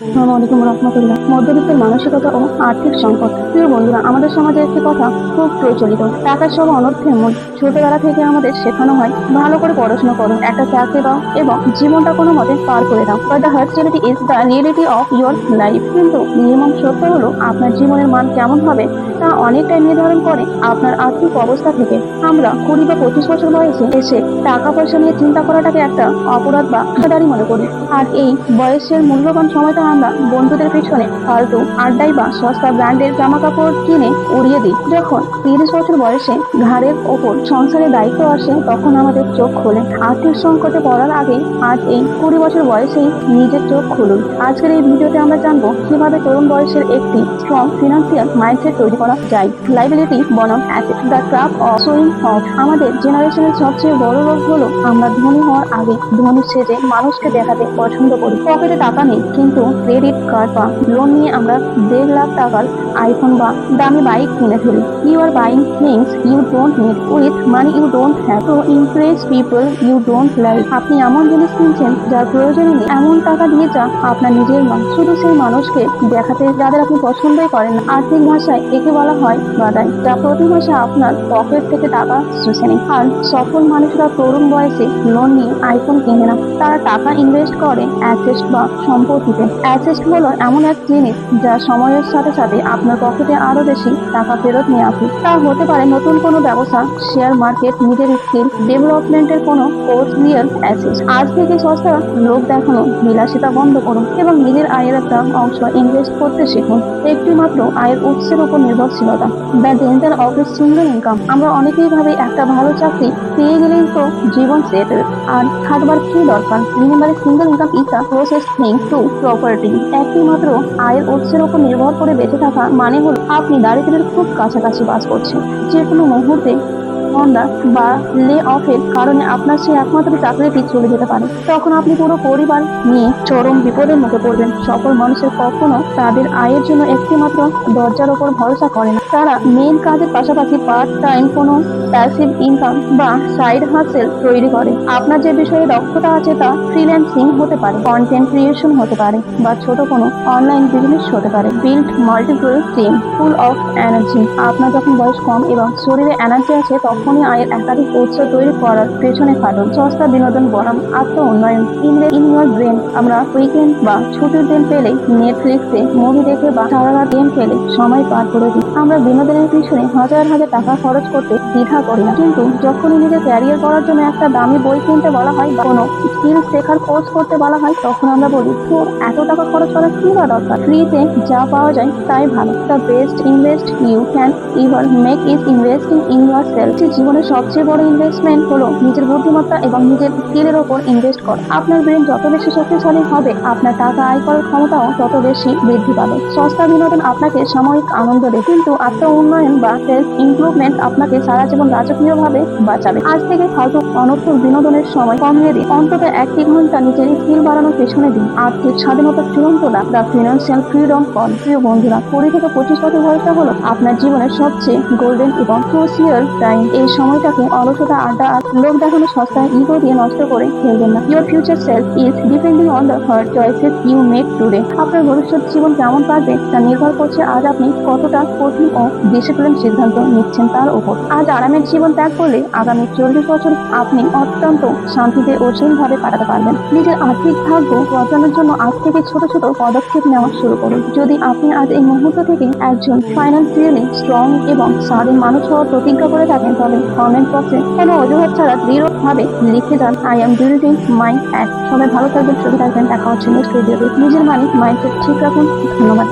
আসসালামু আলাইকুম রহমতুল্লাহ। মধ্যবিত্তের মানসিকতা ও আর্থিক সংকট। প্রিয় বন্ধুরা, আমাদের সমাজে একটি কথা খুব প্রচলিত, টাকার সব অনর্থের মূল। ছোটবেলা থেকে আমাদের শেখানো হয় ভালো করে পড়াশোনা করো, একটা চাকরি দাও এবং জীবনটা কোনো মতে পার করে দাও। But the hard reality is the reality of your life. কিন্তু নির্মম সত্য হলো, আপনার জীবনের মান কেমন হবে তা অনেকটাই নির্ধারণ করে আপনার আর্থিক অবস্থা থেকে। আমরা 20 বা 25 বছর বয়সে এসে টাকা পয়সা নিয়ে চিন্তা করাটাকে একটা অপরাধ বা পেশাদারি মনে করি। আর এই বয়সের মূল্যবান সময়টা আমরা বন্ধুদের পিছনে ফালতু আড্ডাই বা সস্তা ব্র্যান্ডের জামা কাপড় কিনে উড়িয়ে দিই। যখন 30 বছর বয়সে ঘাড়ের ওপর সংসারের দায়িত্ব আসে, তখন আমাদের চোখ খোলে। আর্থিক সংকটে পড়ার আগে আজ এই 20 বছর বয়সেই নিজের চোখ খুলুন। আজকের এই ভিডিওতে আমরা জানবো কিভাবে তরুণ বয়সের একটি স্ট্রং ফিনান্সিয়াল মাইন্ডসেট তৈরি করা যায়। লাইবিলিটি বনাম asset, the trap of showing off. আমাদের জেনারেশনের সবচেয়ে বড় রোগ হলো আমরা ধনী হওয়ার আগে ধনী সেজে মানুষকে দেখাতে পছন্দ করি। পকেটে টাকা নেই, কিন্তু ক্রেডিট কার্ড বা লোন নিয়ে আমরা 1.5 লাখ টাকার আইফোন বা দামি বাইক কিনে ফেলি। You are buying things you don't need with money you don't have to impress people you don't like. আপনি এমন জিনিস কিনছেন যার প্রয়োজনই নেই, এমন টাকা দিয়ে যা আপনার নিজের নয়, শুধু সেই মানুষকে দেখাতে যাদের আপনি পছন্দই করেন না। আর্থিক ভাষায় একে বলা হয় বাদাই, যা প্রতি মাসে আপনার পকেট থেকে টাকা শুষে নেয়। আর সফল মানুষরা তরুণ বয়সে লোন নিয়ে আইফোন কেনে না, তারা টাকা ইনভেস্ট করে অ্যাসেট বা সম্পত্তিতে। অ্যাসেট হলো এমন এক জিনিস যা সময়ের সাথে সাথে আপনার পকেটে আরো বেশি টাকা ফেরত নিয়ে আসে। তা হতে পারে নতুন কোনো ব্যবসা, শেয়ার মার্কেট, নিজের স্কিল ডেভেলপমেন্টের কোনো কোর্স, রিয়েল অ্যাসেট। আজ থেকে সস্তা লোক দেখানো বিলাসিতা বন্ধ করুন এবং নিজের আয়ের একটা অংশ ইনভেস্ট করতে শিখুন। একটি মাত্র আয়ের উৎসের উপর নির্ভরশীলতা, the danger of a single income. আমরা অনেকেই ভাবে একটা ভালো চাকরি পেয়ে গেলেই তো জীবন সেটেল, আর থাকবার কি দরকার। Remember, single income is the closest thing to property. একটি মাত্র আয়ের উৎসের উপর নির্ভর করে বেঁচে থাকা মানে হলো আপনি দারিদ্র্যের খুব কাছাকাছি বাস করছেন। যে কোনো মুহূর্তে মন্দা বা লে অফের কারণে আপনার সেই একমাত্র চাকরিটি চলে যেতে পারে। তখন আপনি পুরো পরিবার নিয়ে চরম বিপদের মুখে পড়বেন। সফল মানুষের কখনো তাদের আয়ের জন্য একটি মাত্র দরজার ওপর ভরসা করে না। তারা মেইন কাজের পাশাপাশি পার্ট টাইম কোনো প্যাসিভ ইনকাম বা সাইড হাসেল তৈরি করে। আপনার যে বিষয়ে দক্ষতা আছে তা ফ্রিল্যান্সিং হতে পারে, কন্টেন্ট ক্রিয়েশন হতে পারে, বা ছোট কোনো অনলাইন বিজনেস হতে পারে। Build multiple team full of energy. আপনার যখন বয়স কম এবং শরীরে এনার্জি আছে, তখনই আয়ের একাধিক উৎস তৈরি করার পেছনে খাটুন। সস্তা বিনোদন বনাম আত্ম উন্নয়ন, ইনভেস্ট ইন ইউর ব্রেন। আমরা উইকেন্ড বা ছুটির দিন পেলেই নেটফ্লিক্সে মুভি দেখে বা সারা রাত গেম খেলে সময় পার করে দিই। আমরা বিনোদনের পিছনে হাজার হাজার টাকা খরচ করতে দ্বিধা করি না, কিন্তু যখনই নিজের ক্যারিয়ার করার জন্য একটা দামি বই কিনতে বলা হয় বা কোনো স্কিল শেখার কোর্স করতে বলা হয়, তখন আমরা বলি তোর এত টাকা খরচ করার কি বা দরকার, ফ্রিতে যা পাওয়া যায় তাই ভালো। The best invest you can ever make is investing in yourself. জীবনের সবচেয়ে বড় ইনভেস্টমেন্ট হলো নিজের বুদ্ধিমত্তা এবং নিজের স্কিলের ওপর ইনভেস্ট করা। আপনার ব্রেন যত বেশি শক্তিশালী হবে, আপনার টাকা আয় করার ক্ষমতাও তত বেশি বৃদ্ধি পাবে। সস্তা বিনোদন আপনাকে সাময়িক আনন্দ দেয়, কিন্তু আত্ম উন্নয়ন বা সেলফ ইমপ্রুভমেন্ট আপনাকে সারা জীবন রাজকীয় ভাবে বাঁচাবে। আজ থেকে ফালতু অনর্থক বিনোদনের সময় কমিয়ে দিন, অন্তত 1 ঘন্টা নিজের স্কিল বাড়ানোর পেছনে দিন। আর্থিক স্বাধীনতার চূড়ান্ত লাভ, দ্য ফিনান্সিয়াল ফ্রিডম কল। প্রিয় বন্ধুরা, 20 থেকে 25 বছর বয়সটা হলো আপনার জীবনের সবচেয়ে গোল্ডেন এবং ক্রুশিয়াল টাইম। এই সময়টাকে অলসতা, আড্ডা আর লোক দেখানো সস্তায় ইগো দিয়ে নষ্ট করে ফেলবেন না। Your future self is depending on the hard choices you make today. আপনার ভবিষ্যৎ জীবন কেমন কাটবে তা নির্ভর করছে আজ আপনি কতটা কঠিন ও ডিসিপ্লিন সিদ্ধান্ত নিচ্ছেন তার উপর। আজ আরামের জীবন ত্যাগ করলে আগামী 40 বছর আপনি অত্যন্ত শান্তিতে ও ভাবে কাটাতে পারবেন। নিজের আর্থিক ভাগ্য বদলানোর জন্য আজ থেকে ছোট ছোট পদক্ষেপ নেওয়া শুরু করুন। যদি আপনি আজ এই মুহূর্ত থেকে একজন ফাইন্যান্সিয়ালি স্ট্রং এবং স্বাধীন মানুষ হওয়ার প্রতিজ্ঞা করে থাকেন, তবে কমেন্ট বক্সে কোনো অজুহাত ছাড়া দৃঢ়ভাবে লিখে যান, I am building my act. সবাই ভালো থাকবেন, সুখে থাকবেন। দেখা হচ্ছে নেক্সট ভিডিওতে। নিজের মানি মাইন্ডসেট ঠিক রাখুন। ধন্যবাদ।